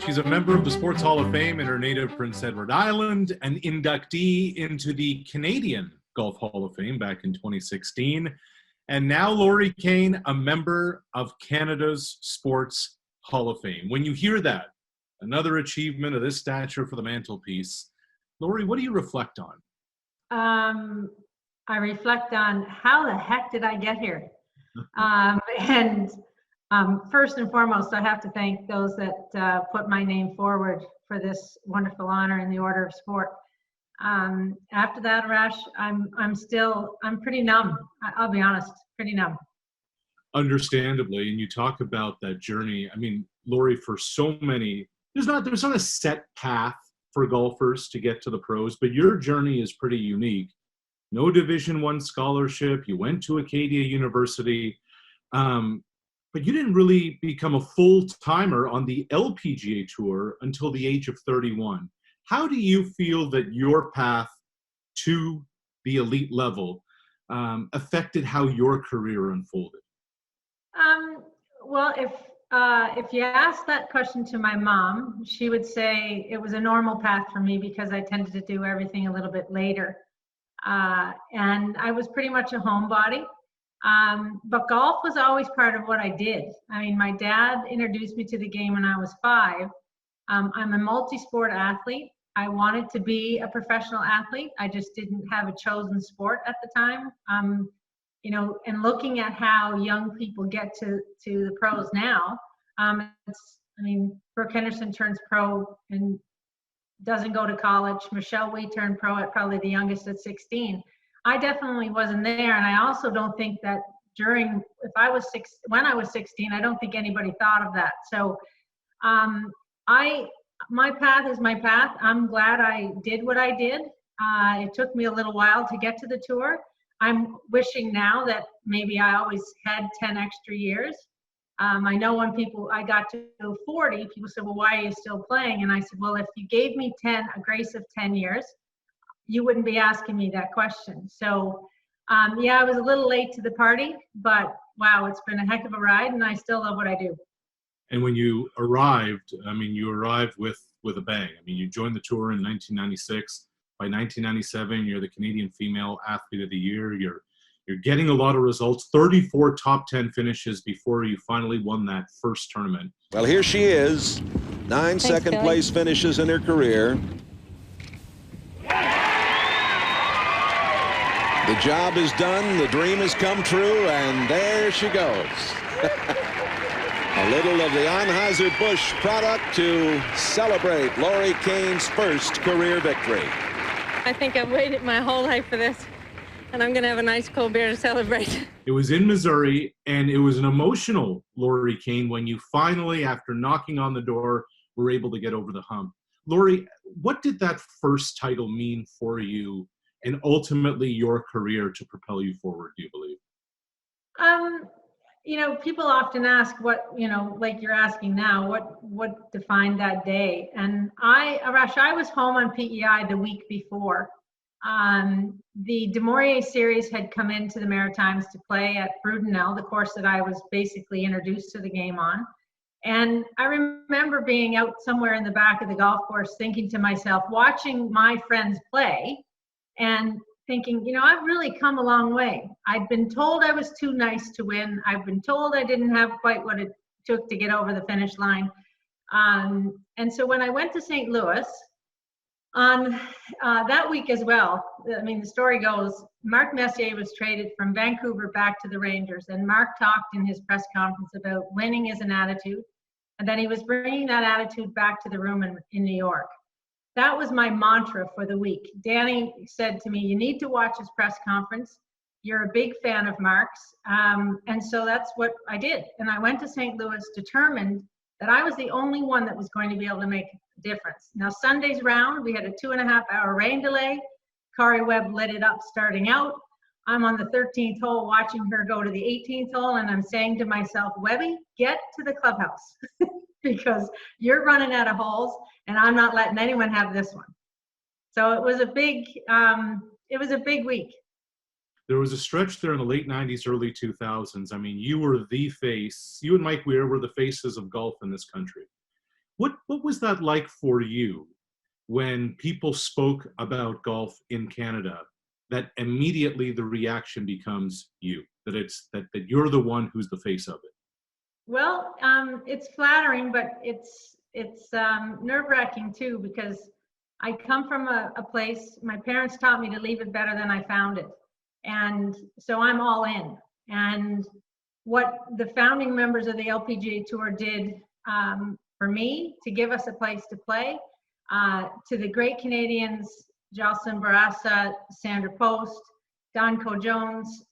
She's a member of the Sports Hall of Fame in her native Prince Edward Island, an inductee into the Canadian Golf Hall of Fame back in 2016, and now Lorie Kane, a member of Canada's Sports Hall of Fame. When you hear that, another achievement of this stature for the mantelpiece, Lorie, what do you reflect on? I reflect on how the heck did I get here? First and foremost, I have to thank those that put my name forward for this wonderful honor in the Order of Sport. After that, Arash, I'm pretty numb. I'll be honest, pretty numb. Understandably, and you talk about that journey. I mean, Lorie, for so many, there's not a set path for golfers to get to the pros, but your journey is pretty unique. No Division I scholarship. You went to Acadia University, but you didn't really become a full-timer on the LPGA Tour until the age of 31. How do you feel that your path to the elite level affected how your career unfolded? Well, if you asked that question to my mom, she would say it was a normal path for me because I tended to do everything a little bit later. And I was pretty much a homebody. But golf was always part of what I did. I mean, my dad introduced me to the game when I was 5. I'm a multi-sport athlete. I wanted to be a professional athlete. I just didn't have a chosen sport at the time. You know, and looking at how young people get to the pros now, I mean, Brooke Henderson turns pro and doesn't go to college. Michelle Wee turned pro at probably the youngest at 16. I definitely wasn't there, and I also don't think that when I was 16, I don't think anybody thought of that. So, my path is my path. I'm glad I did what I did. It took me a little while to get to the tour. I'm wishing now that maybe I always had 10 extra years. I know when I got to 40, people said, well, why are you still playing? And I said, well, if you gave me a grace of 10 years, you wouldn't be asking me that question. So, yeah, I was a little late to the party, but wow, it's been a heck of a ride, and I still love what I do. And when you arrived, I mean, you arrived with a bang. I mean, you joined the tour in 1996. By 1997, you're the Canadian Female Athlete of the Year. You're getting a lot of results, 34 top 10 finishes before you finally won that first tournament. Well, here she is, 9 second-place finishes in her career. The job is done, the dream has come true, and there she goes. A little of the Anheuser-Busch product to celebrate Lorie Kane's first career victory. I think I've waited my whole life for this, and I'm going to have a nice cold beer to celebrate. It was in Missouri, and it was an emotional Lorie Kane when you finally, after knocking on the door, were able to get over the hump. Lorie, what did that first title mean for you and ultimately your career to propel you forward, do you believe? You know, people often ask what, you know, like you're asking now, what defined that day? And Arash, I was home on PEI the week before. The Du Maurier series had come into the Maritimes to play at Brudenell, the course that I was basically introduced to the game on. And I remember being out somewhere in the back of the golf course thinking to myself, watching my friends play and thinking, you know, I've really come a long way. I'd been told I was too nice to win. I've been told I didn't have quite what it took to get over the finish line. And so when I went to St. Louis on that week as well, I mean, the story goes, Mark Messier was traded from Vancouver back to the Rangers, and Mark talked in his press conference about winning is an attitude, and then he was bringing that attitude back to the room in New York. That was my mantra for the week. Danny said to me, you need to watch his press conference. You're a big fan of Mark's. And so that's what I did. And I went to St. Louis determined that I was the only one that was going to be able to make a difference. Now, Sunday's round, we had a 2.5-hour rain delay. Corey Webb lit it up starting out. I'm on the 13th hole watching her go to the 18th hole, and I'm saying to myself, Webby, get to the clubhouse because you're running out of holes, and I'm not letting anyone have this one. So it was a big week. There was a stretch there in the late 90s, early 2000s. I mean, you were the face. You and Mike Weir were the faces of golf in this country. What was that like for you when people spoke about golf in Canada, that immediately the reaction becomes you, that that you're the one who's the face of it? Well, it's flattering, but it's nerve-wracking too, because I come from a place, my parents taught me to leave it better than I found it. And so I'm all in. And what the founding members of the LPGA Tour did for me to give us a place to play, to the great Canadians, Jocelyn Barassa, Sandra Post, Don Co-Jones,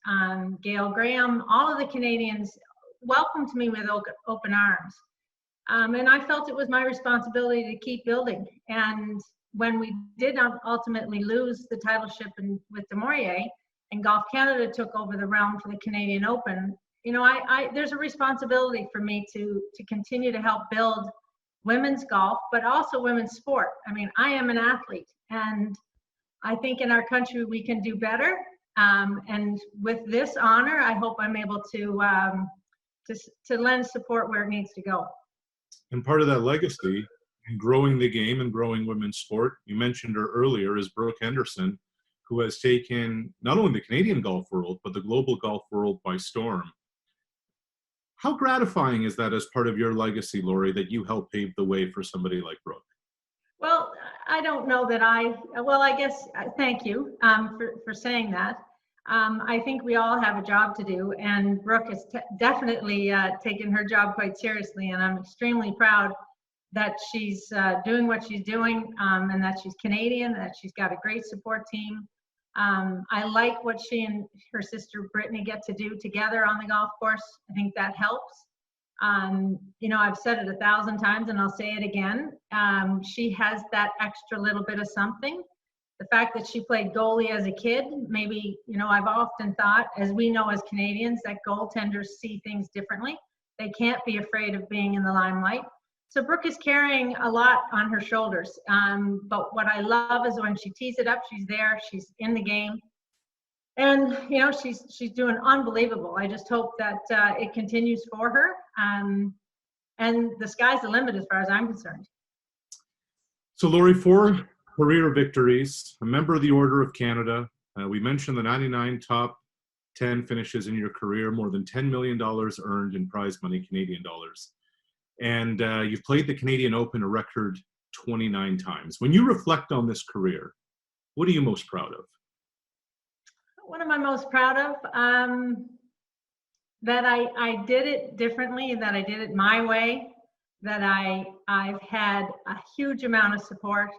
Gail Graham, all of the Canadians welcomed me with open arms. And I felt it was my responsibility to keep building. And when we did ultimately lose the titleship with Demorier, and Golf Canada took over the realm for the Canadian Open, you know, there's a responsibility for me to continue to help build women's golf, but also women's sport. I mean, I am an athlete, and I think in our country we can do better. And with this honor, I hope I'm able to lend support where it needs to go. And part of that legacy in growing the game and growing women's sport, you mentioned her earlier, is Brooke Henderson, who has taken not only the Canadian golf world, but the global golf world by storm. How gratifying is that as part of your legacy, Lorie, that you helped pave the way for somebody like Brooke? Well, I don't know that I guess, thank you for saying that. I think we all have a job to do, and Brooke has definitely taken her job quite seriously, and I'm extremely proud that she's doing what she's doing, and that she's Canadian, that she's got a great support team. I like what she and her sister Brittany get to do together on the golf course. I think that helps. You know, I've said it 1,000 times and I'll say it again. She has that extra little bit of something. The fact that she played goalie as a kid, maybe, you know, I've often thought, as we know as Canadians, that goaltenders see things differently. They can't be afraid of being in the limelight. So Brooke is carrying a lot on her shoulders. But what I love is when she tees it up, she's there, she's in the game. And, you know, she's doing unbelievable. I just hope that it continues for her. And the sky's the limit as far as I'm concerned. So Lorie, 4 career victories, a member of the Order of Canada. We mentioned the 99 top 10 finishes in your career, more than $10 million earned in prize money, Canadian dollars. And you've played the Canadian Open a record 29 times. When you reflect on this career, what are you most proud of? What am I most proud of? That I did it differently, that I did it my way, that I've had a huge amount of support,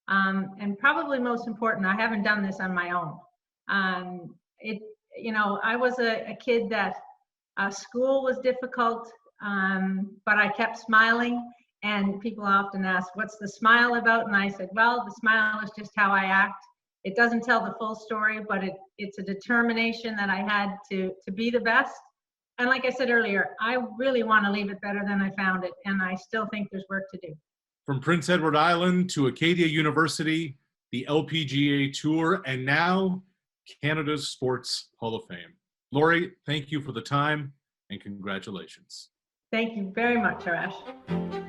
and probably most important, I haven't done this on my own. You know, I was a kid that school was difficult, but I kept smiling, and people often ask, what's the smile about? And I said, well, the smile is just how I act. It doesn't tell the full story, but it's a determination that I had to be the best. And like I said earlier, I really want to leave it better than I found it, and I still think there's work to do. From Prince Edward Island to Acadia University, the LPGA Tour, and now Canada's Sports Hall of Fame. Lorie, thank you for the time, and congratulations. Thank you very much, Arash.